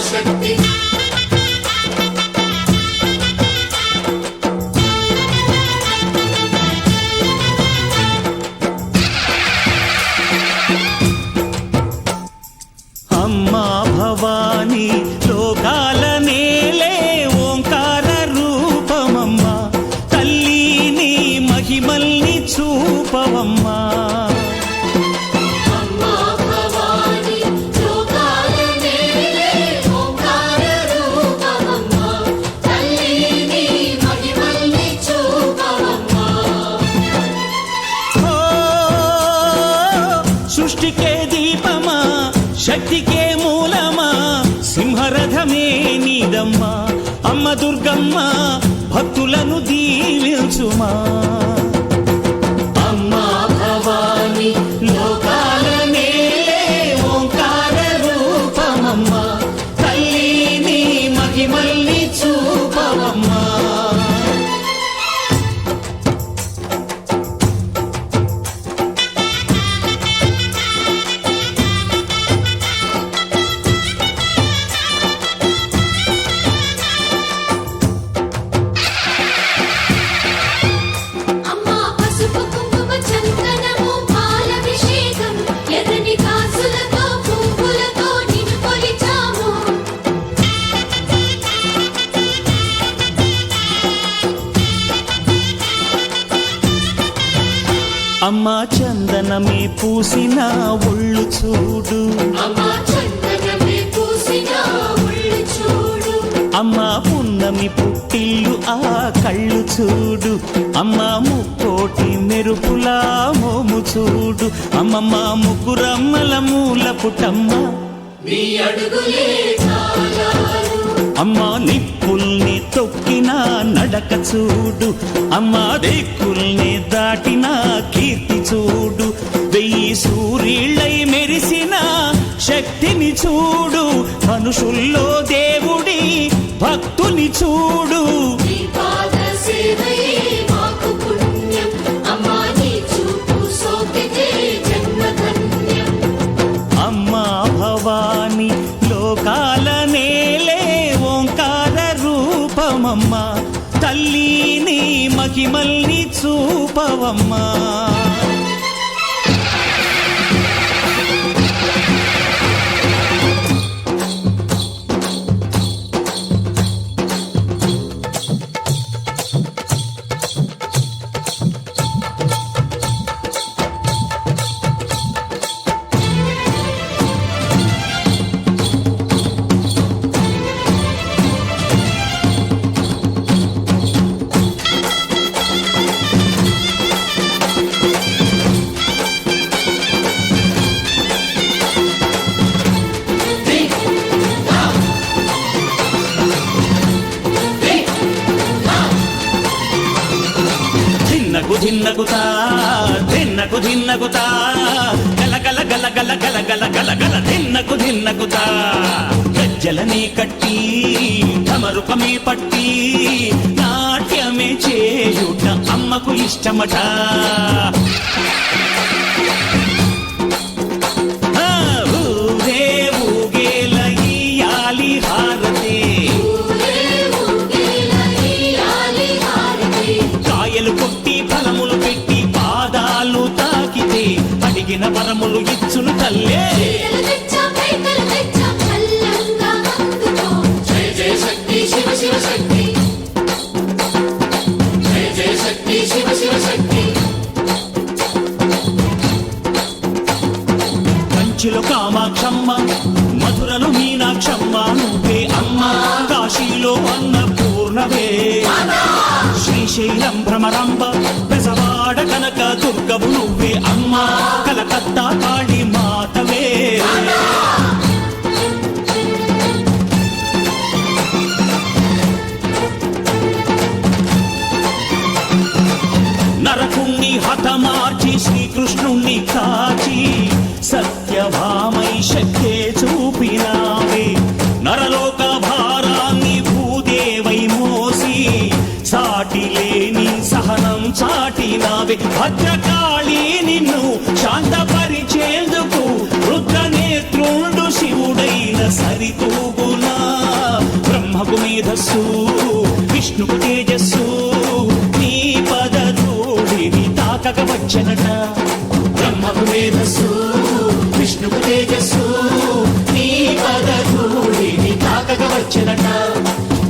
శక్తి అమ్మా భవాని లోకాల నేలే ఓంకార రూపమమ్మా తల్లిని మహిమల్ని చూపవమ్మా సృష్టికే దీపమా శక్తికే మూలమా సింహరథమే నీదమ్మా అమ్మ దుర్గమ్మ భక్తులను దీవించుమా అమ్మా భవాని లోకాల నేలే ఓంకార రూపమమ్మా తల్లిని మహిమల్ని చూపవమ్మా అమ్మా చందనమే పూసిన ఒళ్ళు చూడు అమ్మా పున్నమి పుట్టిల్లు ఆ కళ్ళు చూడు అమ్మా ముక్కోటి మెరుపులా మోము చూడు అమ్మమ్మ ముగ్గురమ్మల మూల పుట్టమ్మ అమ్మా నిప్పుల్ని తొక్కిన నడక చూడు అమ్మా దిక్కుల్ని దాటిన కీర్తి చూడు వెయ్యి సూర్యుళ్ళై మెరిసిన శక్తిని చూడు మనుషుల్లో దేవుడి భక్తుని చూడు అమ్మా భవాని లోకాల నేలే ఓంకార రూపమమ్మా తల్లిని మహిమల్ని చూపవమ్మా ధిన్నగుతా ధిన్నకు ధిన్నగుతా గల గల గల గల గల గల గల గల ధిన్నగుతా గజ్జలనే కట్టి ఢమరుకమే పట్టి నాట్యమే చేయుట అమ్మకు ఇష్టమట ఊరే ఊగేల ఇయ్యాలి హారతే కాయలు కొట్టి ఫలములు పెట్టి పాదాలు తాకితే అడిగిన వరములు ఇచ్చును తల్లే కంచిలో కామాక్షమ్మ మధురలో మీనాక్షమ్మ నువ్వే అమ్మ కాశీలో అన్నపూర్ణవే శ్రీశైలం భ్రమరాంబ బెజవాడ కనక దుర్గవు నువ్వే అమ్మ కలకత్తా కాళీ మాతవే నరకుణ్ణి హతమార్చి శ్రీకృష్ణుణ్ణి కాచి సత్యభామై శక్తే చూపినావే నరలోక భారాన్ని భూదేవై మోసి సాటి లేని సహనం చాటినావే భద్రకాళి నిన్ను శాంతపరిచేందుకు రుద్రనేత్రుండు శివుడైన సరితూగునా బ్రహ్మకు మేధస్సు విష్ణుకు తేజస్సు నీ పదధూళిని తాకక వచ్చనట బ్రహ్మకు మేధస్సు విష్ణుకు తేజస్సు నీ పదధూళిని తాకక వచ్చనట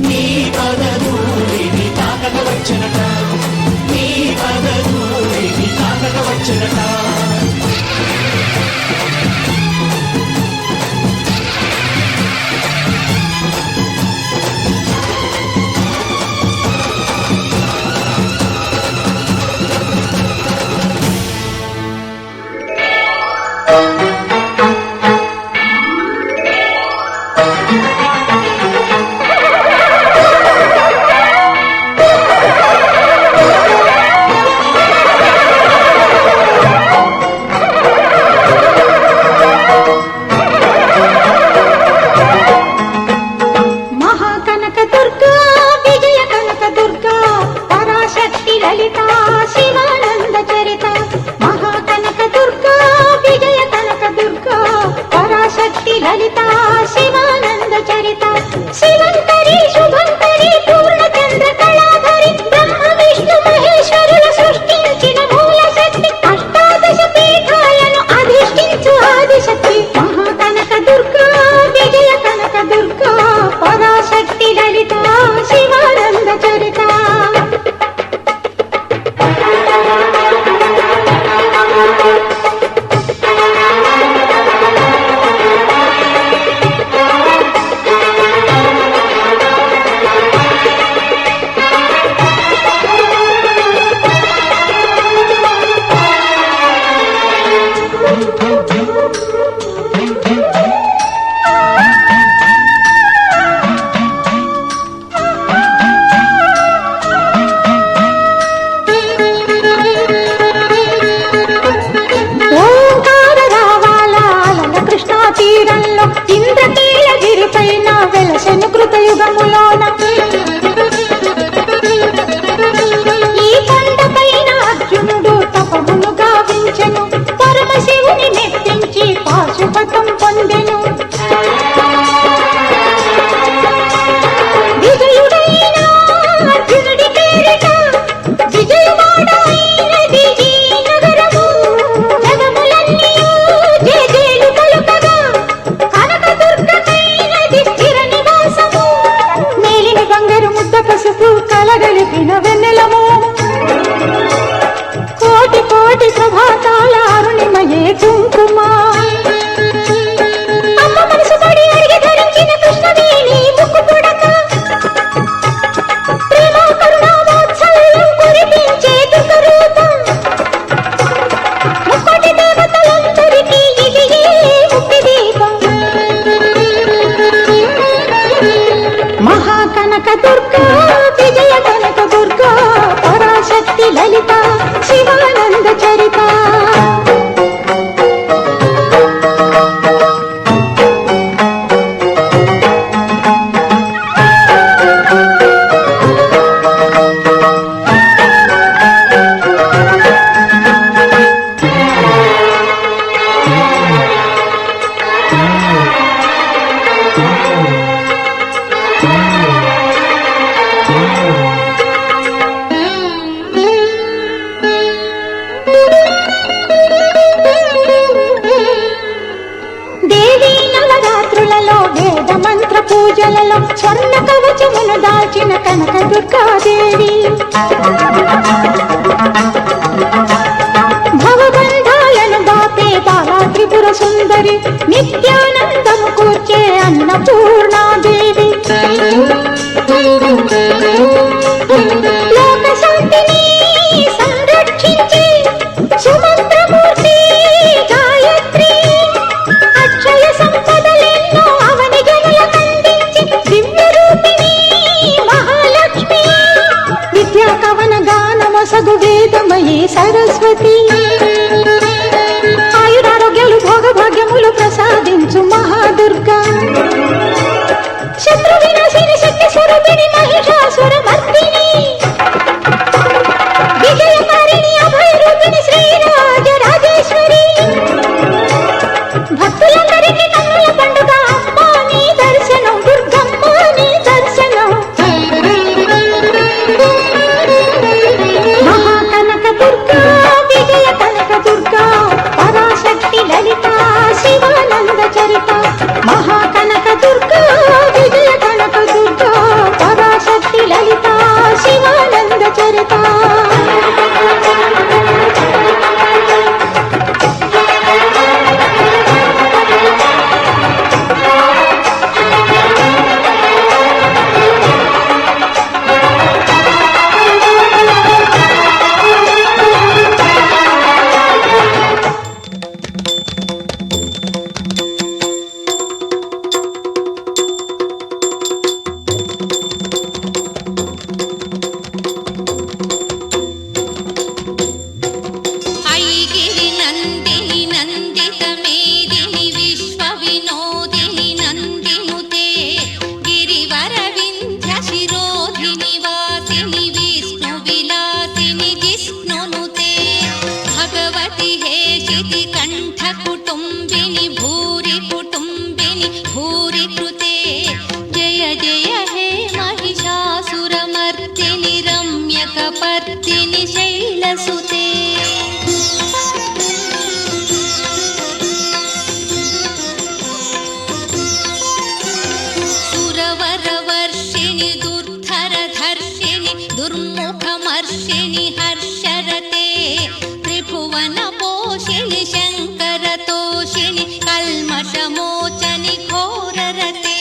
నీ పదధూళిని తాకక వచ్చనట నీ పదధూళిని తాకక వచ్చనట పూజలలో స్వర్ణ కవచమును దాల్చిన కనక దుర్గాదేవి భవబంధాలను బాపే బాలా త్రిపుర సుందరి నిత్యానందము కూర్చే అన్నపూర్ణాదేవి లోక శాంతిని సంరక్షించి సుమంత్రమూర్తి గాయత్రి అక్షయ సంపదలెన్నో అవని జనులకందించి దివ్య రూపిణి మహాలక్ష్మి విద్యా కవన గానమసగు వేదమయీ సరస్వతి ఆయురారోగ్యాలు భోగభాగ్యములు ప్రసాదించు మహాదుర్గా శత్రు వినాశిని శక్తి స్వరూపిణి మహిషాసుర మర్దిని విజయకారిణి అభయ రూపిణి శ్రీరాజ రాజేశ్వరి భక్తులందరికీ కన్నుల పండుగ అమ్మా నీ దర్శనం దుర్గమ్మ నీ దర్శనం पर्तिनि शैलसुते सुरवरवर्षिणि दुर्धरधर्षिणि दुर्मुखमर्षिणि हर्षरते त्रिभुवनपोषिणि शङ्करतोषिणि कल्मषमोचनि घोररते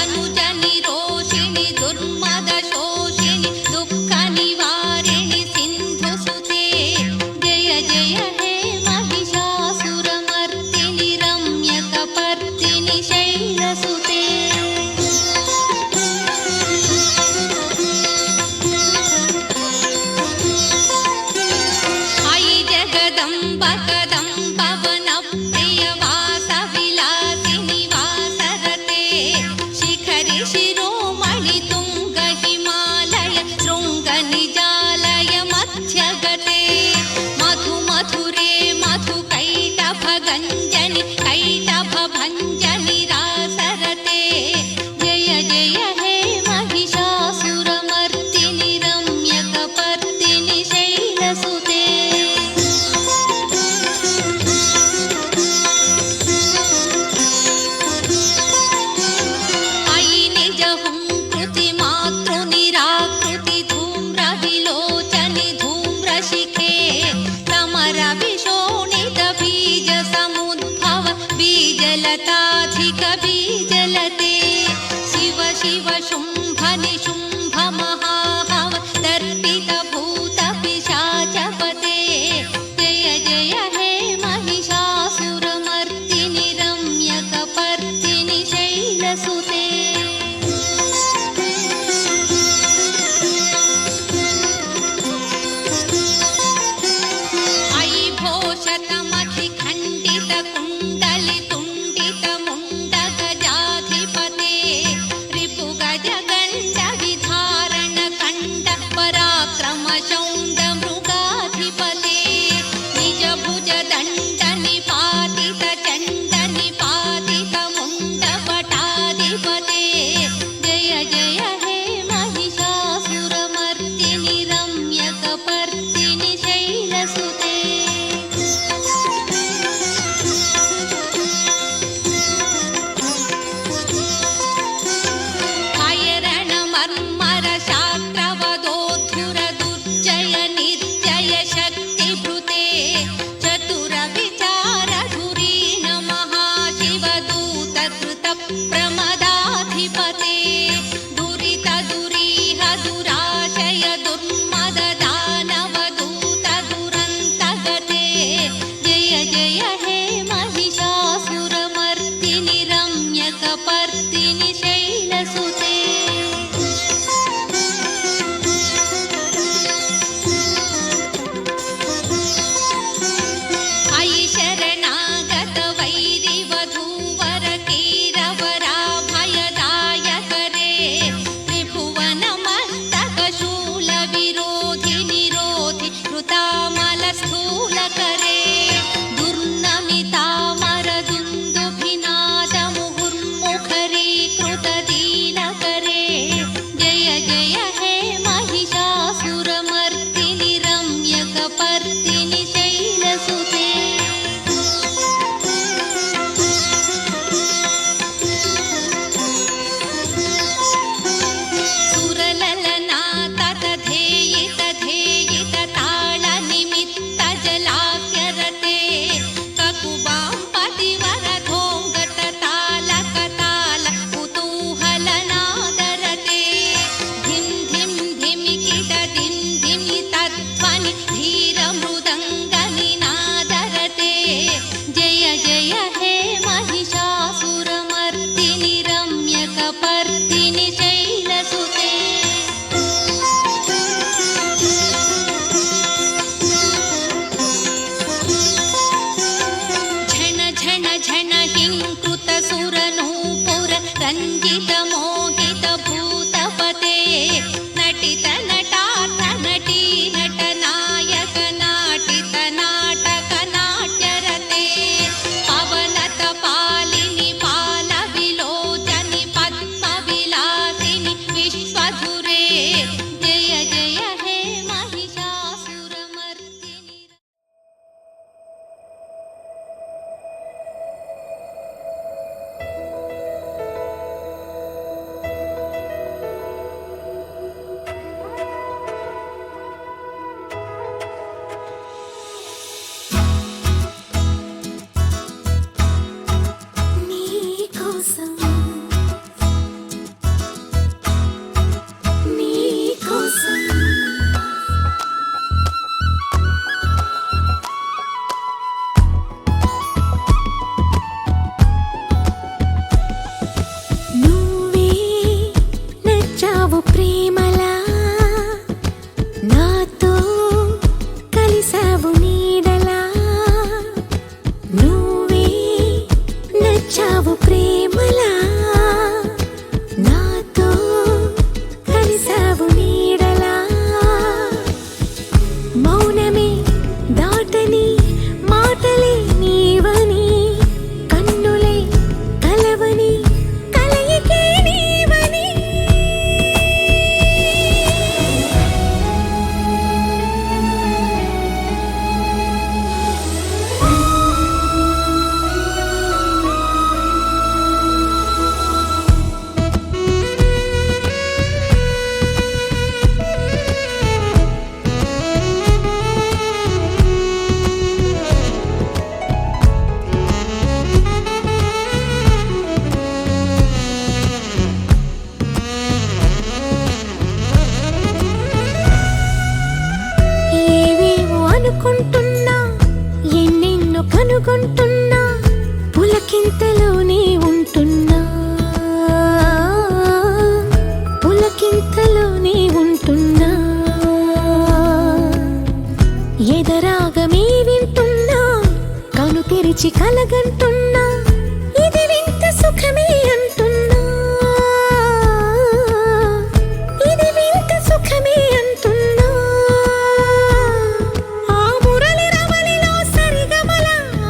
अनुजनि रोषिणि दुर्मदशोषिणि दुःखनिवारिणि सिन्धुसुते जय जय हे महिषासुरमर्दिनि रम्यकपर्दिनि शैलसुते अयि जगदम्ब कदम्बवनप्रियवासविलासिनि वासरते शिखरि शिरोमणि तुङ्ग हिमालय शृङ्गनिजालय मध्यगते मधु मधुरे मधुकैटभगञ्जनि कैटभभञ्जनि रासरते जय जय हे महिषासुरमर्दिनि रम्यकपर्दिनि शैलसुते अयि निजहुङ्कृति मातृनिराकृति धूम्रविलोचनि धूम्रशिखे समरविशोणित बीजसमुद्भव बीजलताधिक बीजलते शिव शिव शुम्भ निशुम्भ महाहव दर्पितभूत पिशाचपते जय जय हे महिषासुरमर्दिनि रम्यकपर्दिनि शैलसुते अयि भोषतमखिखण्डितकुण्डलितुण्डितमुण्डगजाधिपते रिपुगजगण्डविधारणकण्ड पराक्रमशौण्डमृगाधिपते निजभुजदण्डनिपातितचण्डनिपातितमुण्डपटाधिपते जय जय हे महिषासुरमर्दिनि रम्यकपर्दिनि शैलसुते कायरत्नविभूषित ప్రేమలా నాతో కలిసావు నీడలా నువ్వే నచ్చావు ప్రేమలా నాతో కలిసావు నీడలా మౌనమే దాటని మాటలే నీవని కన్నులే కలవని కలయికే నీవని ఏవేవో అనుకుంటున్నా ఎన్నెన్నో కనుగొంటున్నా పులకింతలోనే ఉంటున్నా పులకింతలోనే ఉంటున్నా ఎదరాగమే వింటున్నా కను తెరిచి కలగంటున్నా ఇది వింత సుఖమే అంటున్నా ఇది వింత సుఖమే అంటున్నా ఆ మురళి రమణిలో సరిగమల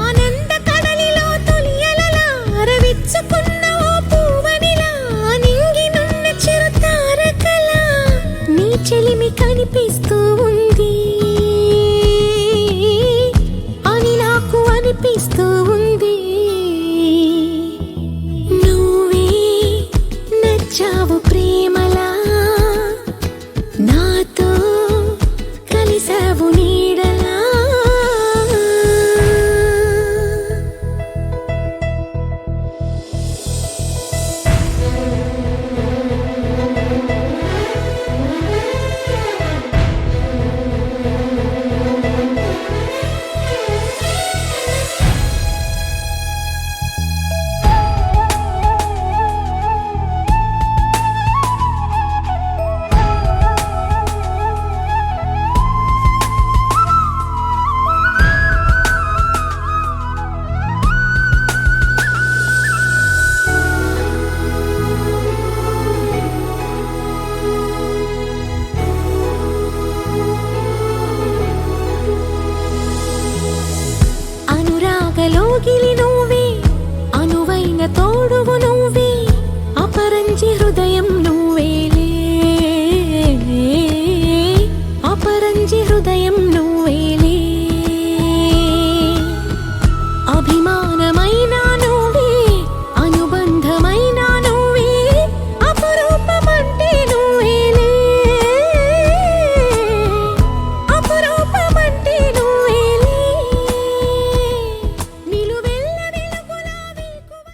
ఆనంద కడలిలో తొలియలల అరవిచ్చుకున్న ఓ పూవనిలా నింగినున్న చిరుతారకల నీ చెలిమి కనిపిస్తూ ఉంది అని నాకు అనిపిస్తూ ఉంది నువ్వే నచ్చావు ప్రేమలా నాతో కలిసావు నీడలా అనురాగలోగిలి నువ్వే అనువైన తోడువు నువ్వే అపరంజి హృదయం నువ్వేలే అపరంజి హృదయం నువ్వేలే అభిమానమైన నువ్వే అనుబంధమైన నువ్వే అపురూపమంటే నువ్వేలే అపురూపమంటే నువ్వేలే నిలువెల్ల వెలుగులా వేకువ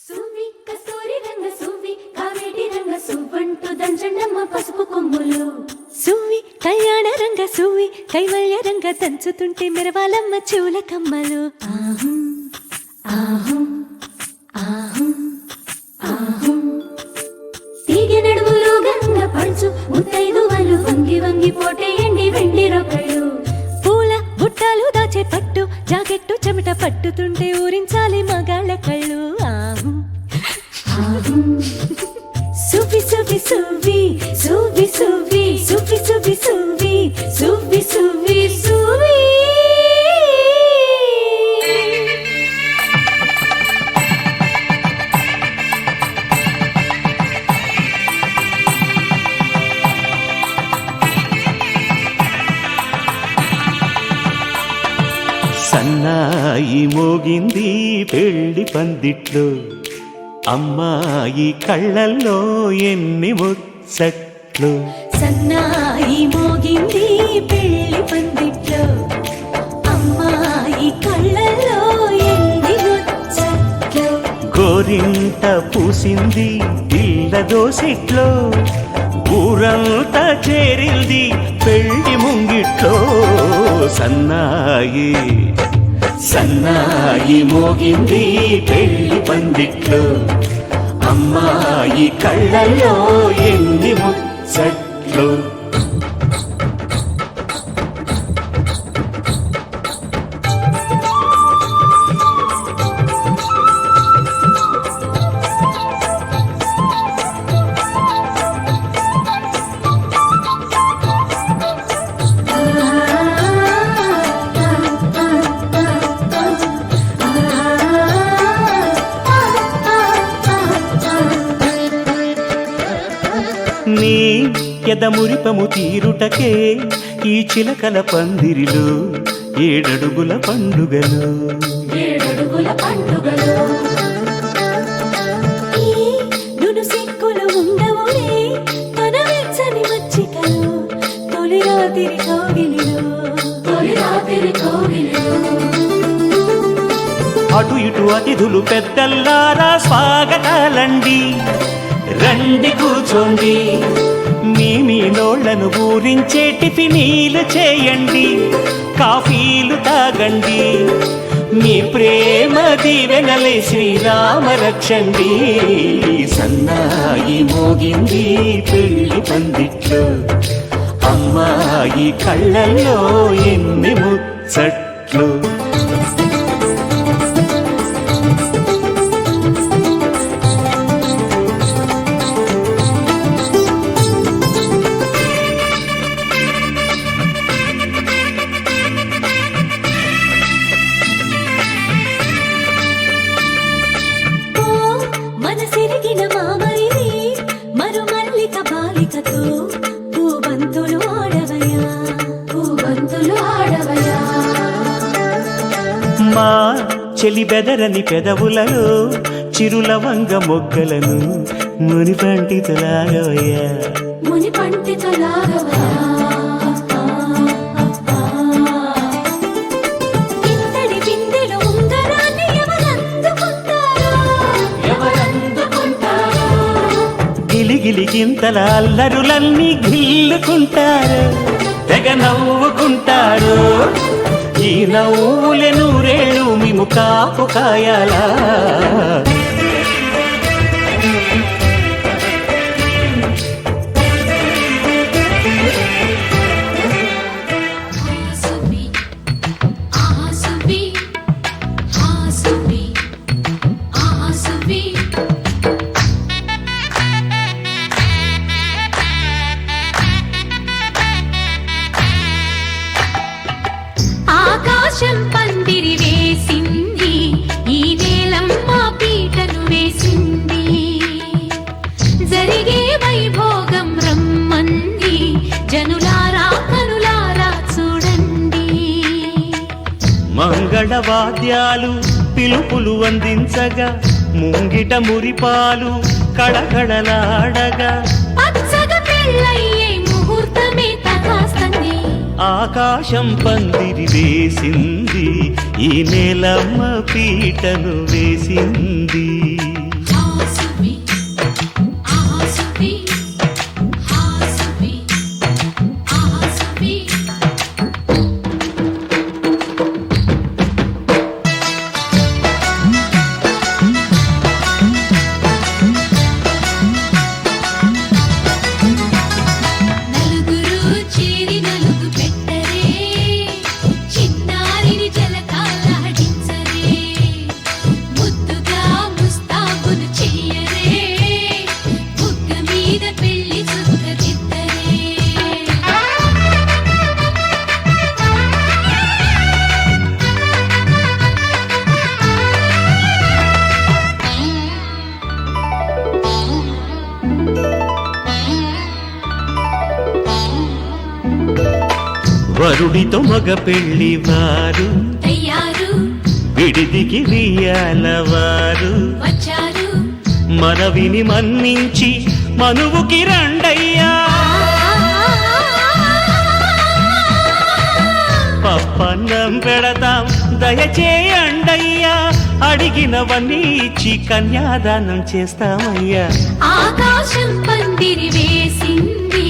సువ్వి కస్తూరి రంగ సువ్వి కావేటి రంగ సువ్వంటూ దంచండమ్మ పసుపు కొమ్ములు సువ్వి కళ్యాణ రంగ సువ్వి కైవల్య రంగ దంచుతుంటే మెరవాలమ్మ చెవుల కమ్మలు ఆహం ఆహం ఆహం ఆహం తీగ నడుములు గంగ పడుచు ముత్తైదువలు వంగి వంగి పోటేయండి వెండి రొకళ్ళు పూల బుట్టాలు దాచే పట్టు జాకెట్టు చెమట పట్టుతుంటే ఊరించాలి మగాళ్ళ కళ్ళు ఆహం ఆహం సువ్వి సువ్వి సువ్వి సువ్వి సువ్వి సువ్వి సువ్వి సువ్వి సువ్వి సువ్వి సువ్వి సన్నాయి మోగింది పెళ్లి పందిట్లో అమ్మాయి కళ్ళల్లో ఎన్ని ముచ్చట్లు సన్నాయి మోగింది పెళ్లి పందిట్లో అమ్మాయి కళ్ళల్లో ఎన్ని ముచ్చట్లు గోరింట పూసింది పిల్ల దోసిట్లో ఊరంతా చేరింది పెళ్లి ముంగిట్లో సన్నాయి సన్నాయి మోగింది పెళ్లి పందిట్లో అమ్మాయి కళ్ళల్లో ఎన్ని ముచ్చట్లు. నీ ఎదమురిపము తీరుటకే ఈ చిలకల పందిరిలో ఏడడుగుల పండుగలు. అటు ఇటు అతిథులు పెద్దల్లారా స్వాగతాలండి, రండి కూర్చోండి, మీ నోళ్లను ఊరించే టిఫినీలు చేయండి, కాఫీలు తాగండి, మీ ప్రేమ దీవెనలే శ్రీరామ రక్షండి. సన్నాయి మోగింది పెళ్లి పందిట్లో, అమ్మాయి కళ్ళల్లో ఎన్ని ముచ్చట్లు. మా చెలి బెదరని పెదవులలో చిరులవంగ మొగ్గలను మునిపంటితలాగవయ్యా. గిలిగింతల అల్లరులన్నీ గిల్లుకుంటారు, తెగ నవ్వుకుంటారు. ఈ నవ్వులే నూరేళ్ళు మేము కాపు కాయాలా. ఆకాశం పందిరి వేసింది, ఈ నేలమ్మ పీటను వేసింది, జరిగే వైభోగం రమ్మంది, జనులారా కనులారా చూడండి. మంగళవాద్యాలు పిలుపులు అందించగా, ముంగిట మురిపాలు కళకళలాడగా, పచ్చగా పెళ్ళయ్యే ముహూర్తమే తగాస్తుంది. ఆకాశం పందిరి వేసింది, ఈ నేలమ్మ పీటను వేసింది. వరుడితో మగ పెళ్లి వారు విడిదికి వియ్యాల వారు మనవిని మన్నించి మనువుకి రండయ్యా. పప్పన్నం పెడతాం దయచేయండయ్యా, అడిగినవన్నీ ఇచ్చి కన్యాదానం చేస్తామయ్యా. ఆకాశం పందిరి వేసింది,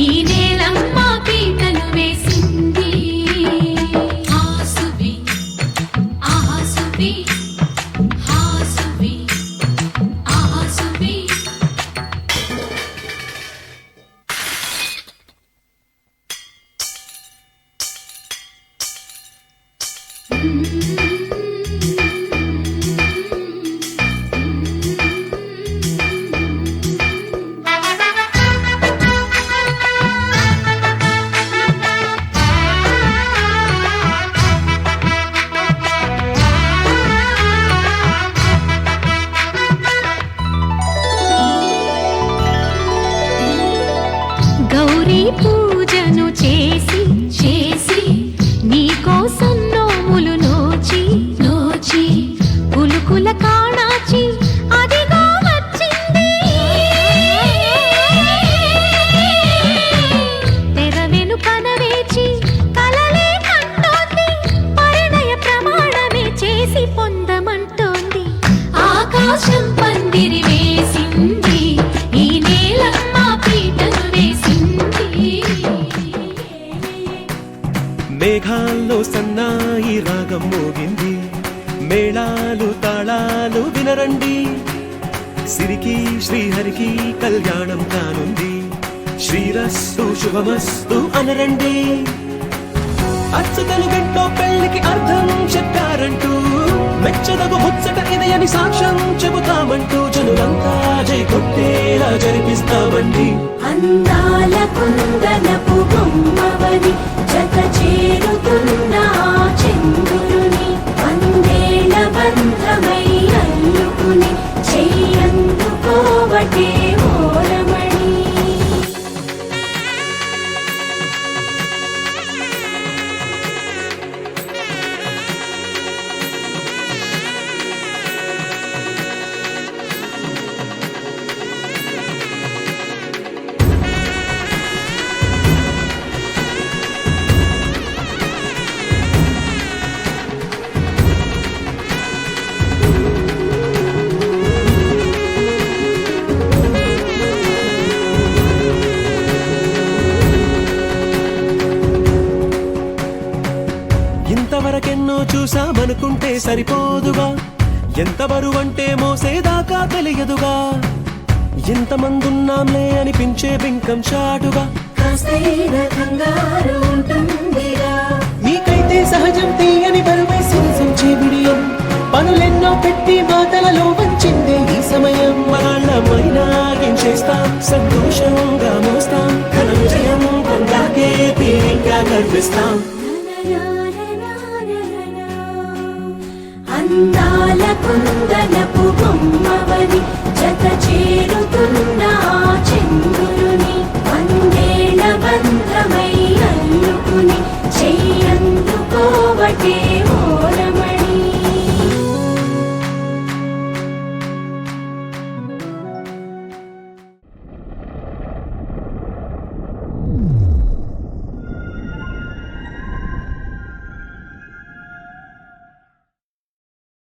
ఈ నేలమ్మ పీటను వేసింది. ఆసువి ఆసువి ఆసువి ఆసువి పూజను చేసి చేసి నీకోసం నోములు నోచి నోచి కులుకుల కాణాచి అదిగో వచ్చింది తెర వెనుకన వేచి కలలే కంటోంది పరిణయ ప్రమాణమే చేసి పొందమంటోంది ఆకాశం పందిరి వేసింది ఈ నేలమ్మ పీటను వేసింది మేఘాల్లో సన్నాయి రాగం మోగింది మేళాలు తాళాలు వినరండి సిరికి శ్రీహరికి కళ్యాణం కానుంది శ్రీరస్తు శుభమస్తు అనరండి అచ్చతలు గంటో పెళ్లికి అర్థం చెప్పారంటూ మెచ్చదగు ముచ్చట ఇదయని సాక్ష్యం చెబుతామంటూ జనులంతా జై కొట్టేలా జరిపిస్తామండి అందాల కుందనపు బొమ్మవని జత చేరుతున్న చంద్రుని వందేల బంధమై అల్లుకుని చెయ్యందుకోవటే ఓరమణి ఇంతవరకెన్నో చూసామనుకుంటే సరిపోదుగా ఎంత బరువంటే మోసేదాకా తెలియదుగా ఎంతమందున్నాంలే అనిపించే బింకం చాటుగా కాస్తైన కంగారు ఉంటుందిరా మీకైతే సహజం తీయని బరువై సిరిసించే బిడియం పనులెన్నో పెట్టి మాటలలో వంచిందే ఈ సమయం మనాళ్ళమైనా ఏం చేస్తాం సంతోషంగా మోస్తాం ఘన విజయం పొందాకే తీరిగ్గా గర్విస్తాం అందాల కుందనపు బొమ్మవని జత చేరుతున్న చంద్రుని వందేల బంధమై